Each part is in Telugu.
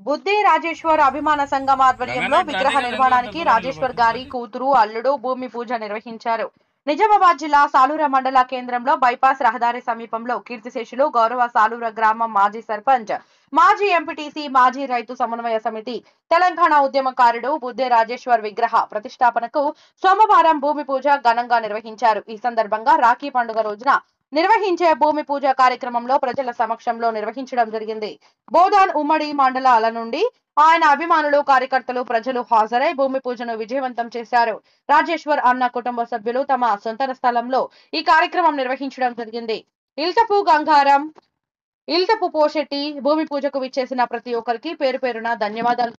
బుద్ధి రాజేశ్వర్ అభిమాన సంఘం ఆధ్వర్యంలో విగ్రహ నిర్మాణానికి రాజేశ్వర్ గారి కూతురు అల్లుడు భూమి పూజ నిర్వహించారు. నిజామాబాద్ జిల్లా సాలూర మండల కేంద్రంలో బైపాస్ రహదారి సమీపంలో కీర్తిశేషులు గౌరవ సాలూర గ్రామం మాజీ సర్పంచ్, మాజీ ఎంపీటీసీ, మాజీ రైతు సమన్వయ సమితి, తెలంగాణ ఉద్యమకారుడు బుద్ధి రాజేశ్వర్ విగ్రహ ప్రతిష్టాపనకు సోమవారం భూమి పూజ ఘనంగా నిర్వహించారు. ఈ సందర్భంగా రాఖీ పండుగ రోజున నిర్వహించే భూమి పూజ కార్యక్రమంలో ప్రజల సమక్షంలో నిర్వహించడం జరిగింది. బోధాన్ ఉమ్మడి మండలాల నుండి ఆయన అభిమానులు, కార్యకర్తలు, ప్రజలు హాజరై భూమి పూజను విజయవంతం చేశారు. రాజేశ్వర్ అన్న కుటుంబ సభ్యులు తమ సొంత స్థలంలో ఈ కార్యక్రమం నిర్వహించడం జరిగింది. ఇల్తపు గంగారం, ఇల్తపు పోషెట్టి భూమి పూజకు విచ్చేసిన ప్రతి ఒక్కరికి పేరు పేరున ధన్యవాదాలు.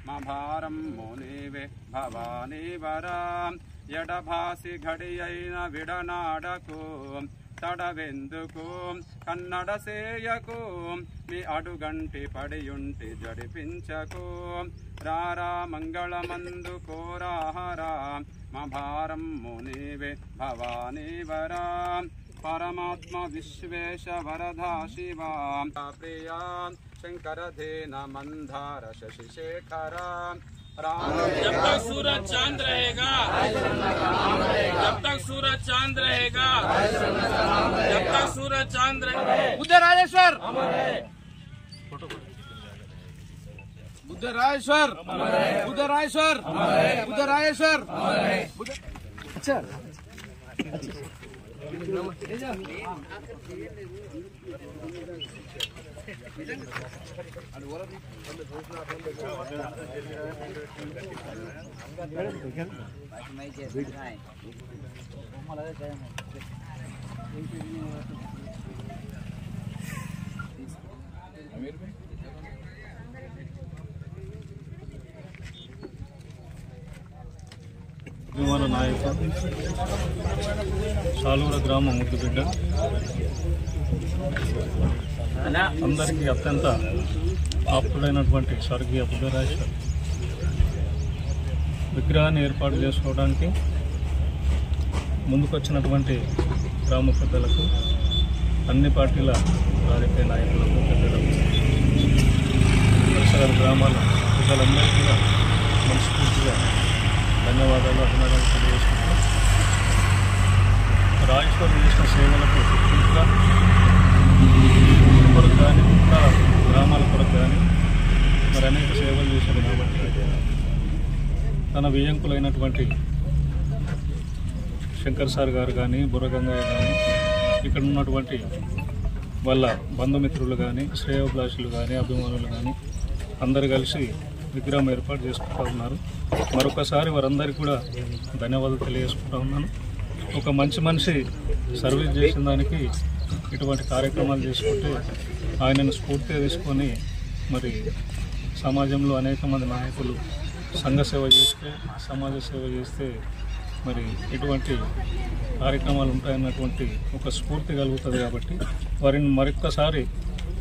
మహారం మునివే భవానీ వరం ఎడభాసి ఘడియైన విడనాడకు తడవెందుకు కన్నడ సేయకు మీ అడుగంటి పడియుంటి జడిపించకు రారా మంగళమందు కోరాహరా మహారం మునివే భవానీ వరా పరమాత్మ విశ్వేశ వరదా శివా ప్రియా శంకరధేన మందార శశిశేఖర जब तक सूरज चांद रहेगा, जब तक सूरज चांद रहेगा, जब तक सूरज चांद रहेगा। बुद्ध राजेश्वर, बुद्ध राजेश्वर, बुद्ध राजेश्वर, बुद्ध राजेश्वर। अच्छा అభిమాన నాయకుడు సాలూర గ్రామ ముద్దుబిడ్డ అందరికీ అత్యంత ఆప్తుడైనటువంటి స్వర్గీయ బుద్ధరాజేశ్వర్ విగ్రహాన్ని ఏర్పాటు చేసుకోవడానికి ముందుకొచ్చినటువంటి గ్రామ పెద్దలకు, అన్ని పార్టీల రాజకీయ నాయకులకు, పెద్దలకు, పరిసర గ్రామాల ప్రజలందరికీ కూడా మనస్ఫూర్తిగా ధన్యవాదాలు, అభినందనలు తెలియజేసుకుంటున్నాం. రాజేశ్వర్ చేసిన సేవలకు ఇంకా కొరకు కానీ, ఇంకా గ్రామాల కొరకు కానీ మరి అనేక సేవలు చేశారు. కాబట్టి తన వియ్యంకులైనటువంటి శంకర్ సార్ గారు కానీ, బుర్రగంగయ్య కానీ, ఇక్కడ ఉన్నటువంటి వాళ్ళ బంధుమిత్రులు కానీ, శ్రేయోభిలాషులు కానీ, అభిమానులు కానీ అందరు కలిసి విగ్రహం ఏర్పాటు చేసుకుంటూ ఉన్నారు. మరొకసారి వారందరికీ కూడా ధన్యవాదాలు తెలియజేసుకుంటూ ఉన్నాను. ఒక మంచి మనిషి సర్వీస్ చేసిన దానికి ఇటువంటి కార్యక్రమాలు చేసుకుంటే ఆయనను స్ఫూర్తిగా తీసుకొని మరి సమాజంలో అనేక మంది నాయకులు సంఘ సేవ చేస్తే, సమాజ సేవ చేస్తే మరి ఇటువంటి కార్యక్రమాలు ఉంటాయన్నటువంటి ఒక స్ఫూర్తి కలుగుతుంది. కాబట్టి వారిని మరొక్కసారి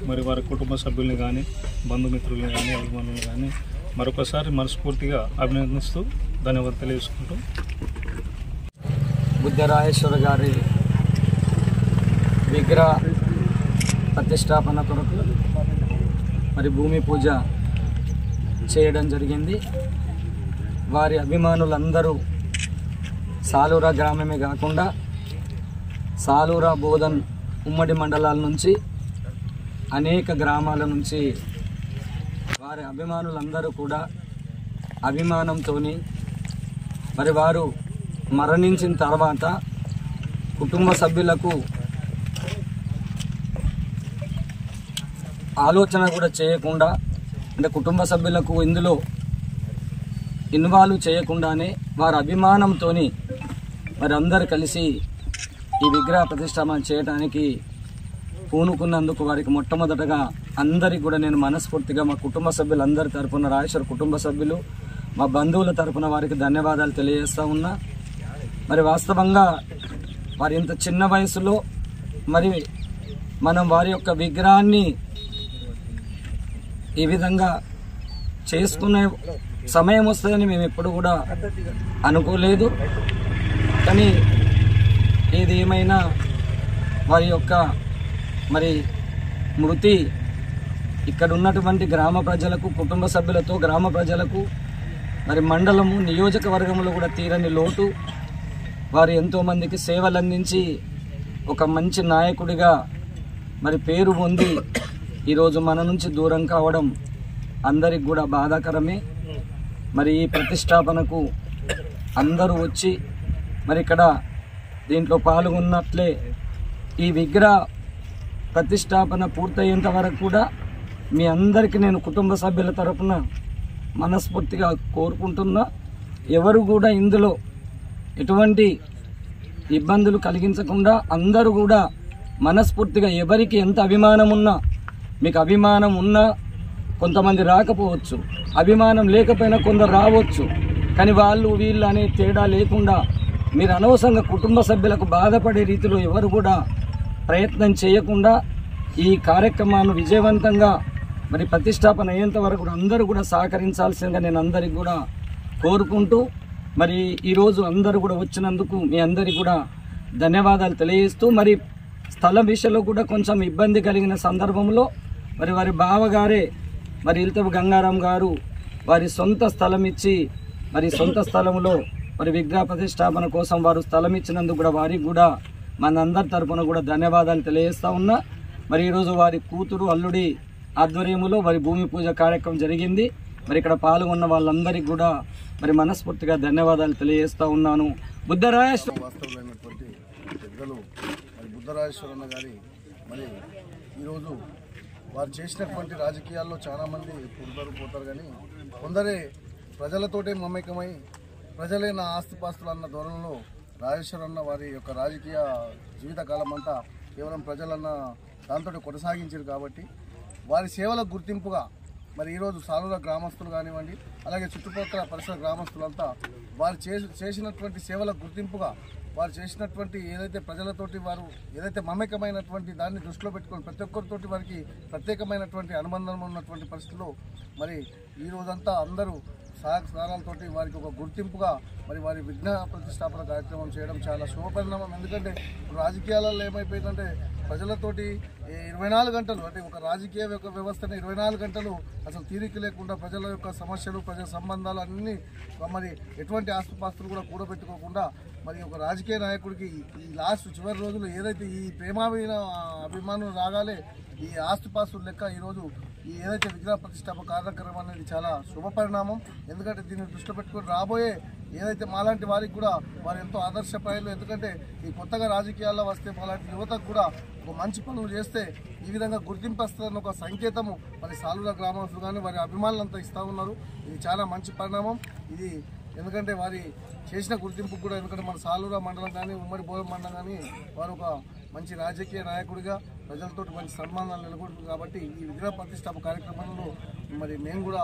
మరి వారి కుటుంబ సభ్యుల్ని కానీ, బంధుమిత్రుల్ని కానీ, అభిమానులు కానీ మరొకసారి మనస్ఫూర్తిగా అభినందిస్తూ ధన్యవాదాలు తెలియజేసుకుంటూ బుద్ధ రాజేశ్వర గారి విగ్రహ ప్రతిష్టాపన కొరకు మరి భూమి పూజ చేయడం జరిగింది. వారి అభిమానులందరూ సాలూర గ్రామమే కాకుండా సాలూర, బోధన్ ఉమ్మడి మండలాల నుంచి అనేక గ్రామాల నుంచి వారి అభిమానులందరూ కూడా అభిమానంతో మరి వారు మరణించిన తర్వాత కుటుంబ సభ్యులకు ఆలోచన కూడా చేయకుండా, అంటే కుటుంబ సభ్యులకు ఇందులో ఇన్వాల్వ్ చేయకుండానే వారి అభిమానంతో మరి అందరు కలిసి ఈ విగ్రహ ప్రతిష్టాపన చేయడానికి పూనుకున్నందుకు వారికి మొట్టమొదటగా అందరికీ కూడా నేను మనస్ఫూర్తిగా మా కుటుంబ సభ్యులందరి తరపున, రాజేశ్వర్ కుటుంబ సభ్యులు, మా బంధువుల తరపున వారికి ధన్యవాదాలు తెలియజేస్తూ ఉన్నా. మరి వాస్తవంగా వారి ఇంత చిన్న వయసులో మరి మనం వారి యొక్క విగ్రహాన్ని ఈ విధంగా చేసుకునే సమయం వస్తుందని మేము ఎప్పుడు కూడా అనుకోలేదు. కానీ ఏది ఏమైనా వారి యొక్క మరి మృతి ఇక్కడ ఉన్నటువంటి గ్రామ ప్రజలకు, కుటుంబ సభ్యులతో గ్రామ ప్రజలకు, మరి మండలము నియోజకవర్గంలో కూడా తీరని లోటు. వారు ఎంతోమందికి సేవలు అందించి ఒక మంచి నాయకుడిగా మరి పేరు పొంది ఈరోజు మన నుంచి దూరం కావడం అందరికి కూడా బాధాకరమే. మరి ఈ ప్రతిష్టాపనకు అందరూ వచ్చి మరి ఇక్కడ దీంట్లో పాల్గొన్నట్లే ఈ విగ్రహ ప్రతిష్టాపన పూర్తయ్యేంత వరకు కూడా మీ అందరికీ నేను కుటుంబ సభ్యుల తరపున మనస్ఫూర్తిగా కోరుకుంటున్నా. ఎవరు కూడా ఇందులో ఎటువంటి ఇబ్బందులు కలిగించకుండా అందరూ కూడా మనస్ఫూర్తిగా ఎవరికి ఎంత అభిమానం ఉన్నా, మీకు అభిమానం ఉన్నా కొంతమంది రాకపోవచ్చు, అభిమానం లేకపోయినా కొందరు రావచ్చు, కానీ వాళ్ళు వీళ్ళు అనే తేడా లేకుండా మీరు అనవసరంగా కుటుంబ సభ్యులకు బాధపడే రీతిలో ఎవరు కూడా ప్రయత్నం చేయకుండా ఈ కార్యక్రమాన్ని విజయవంతంగా మరి ప్రతిష్టాపన అయ్యేంత వరకు అందరూ కూడా సహకరించాల్సిందిగా నేను అందరికి కూడా కోరుకుంటూ, మరి ఈరోజు అందరూ కూడా వచ్చినందుకు మీ అందరికీ కూడా ధన్యవాదాలు తెలియజేస్తూ, మరి స్థలం విషయంలో కూడా కొంచెం ఇబ్బంది కలిగిన సందర్భంలో మరి వారి బావగారే మరి ఇల్తపు గంగారాం గారు వారి సొంత స్థలం ఇచ్చి మరి సొంత స్థలంలో మరి విగ్రహ ప్రతిష్టాపన కోసం వారు స్థలం ఇచ్చినందుకు కూడా వారికి కూడా మనందరి తరపున కూడా ధన్యవాదాలు తెలియజేస్తా ఉన్నా. మరి ఈరోజు వారి కూతురు అల్లుడి ఆధ్వర్యంలో వారి భూమి పూజ కార్యక్రమం జరిగింది. మరి ఇక్కడ పాల్గొన్న వాళ్ళందరికీ కూడా మరి మనస్ఫూర్తిగా ధన్యవాదాలు తెలియజేస్తా ఉన్నాను. వాస్తవులైనటువంటి పెద్దలు మరి బుద్ధరాజేశ్వరన్న గారి మరి ఈరోజు వారు చేసినటువంటి రాజకీయాల్లో చాలామంది పోతారు, కానీ కొందరే ప్రజలతోటే మమేకమై ప్రజలే నా ఆస్తిపాస్తులు అన్న ధోరణిలో రాజేశ్వరన్న వారి యొక్క రాజకీయ జీవితకాలం అంతా కేవలం ప్రజలన్న దాంతో కొనసాగించారు. కాబట్టి వారి సేవలకు గుర్తింపుగా మరి ఈరోజు సాలూర గ్రామస్తులు కానివ్వండి, అలాగే చుట్టుపక్కల పరిసర గ్రామస్తులంతా వారు చేసినటువంటి సేవలకు గుర్తింపుగా వారు చేసినటువంటి ఏదైతే ప్రజలతోటి వారు ఏదైతే మమేకమైనటువంటి దాన్ని దృష్టిలో పెట్టుకొని ప్రతి ఒక్కరితోటి వారికి ప్రత్యేకమైనటువంటి అనుబంధం ఉన్నటువంటి పరిస్థితుల్లో మరి ఈ రోజంతా అందరూ సహకారాలతోటి వారికి ఒక గుర్తింపుగా మరి వారి విగ్రహ ప్రతిష్టాపన కార్యక్రమం చేయడం చాలా శుభపరిణామం. ఎందుకంటే రాజకీయాలలో ఏమైపోయిందంటే ప్రజలతోటి 24 గంటలు అంటే ఒక రాజకీయ వ్యవస్థని 24 గంటలు అసలు తీరిక లేకుండా ప్రజల యొక్క సమస్యలు, ప్రజల సంబంధాలు అన్నీ మరి ఎటువంటి ఆస్తుపాస్తులు కూడా కూడబెట్టుకోకుండా మరి ఒక రాజకీయ నాయకుడికి ఈ లాస్ట్ చివరి రోజులు ఏదైతే ఈ అభిమానులు రాగాలే ఈ ఆస్తుపాస్తులు లెక్క ఈరోజు ఈ ఏదైతే విగ్రహ ప్రతిష్టాపన కార్యక్రమం అనేది చాలా శుభపరిణామం. ఎందుకంటే దీన్ని దృష్టిలో పెట్టుకొని రాబోయే ఏదైతే మాలాంటి వారికి కూడా వారు ఎంతో ఆదర్శప్రాయాలు. ఎందుకంటే ఈ కొత్తగా రాజకీయాల్లో వస్తే మాలాంటి యువతకు కూడా ఒక మంచి పనులు చేస్తే ఈ విధంగా గుర్తింపు వస్తుందన్న ఒక సంకేతము మరి సాలూర గ్రామస్తులు కానీ వారి అభిమానులంతా ఇస్తూ ఉన్నారు. ఇది చాలా మంచి పరిణామం ఇది. ఎందుకంటే వారి చేసిన గుర్తింపు కూడా, ఎందుకంటే మన సాలూర మండలం కానీ ఉమ్మడి బోధం మండలం కానీ వారు ఒక మంచి రాజకీయ నాయకుడిగా ప్రజలతో మంచి సన్మానాలు నెలకొంటుంది. కాబట్టి ఈ విగ్రహ ప్రతిష్టాపన కార్యక్రమంలో మరి మేము కూడా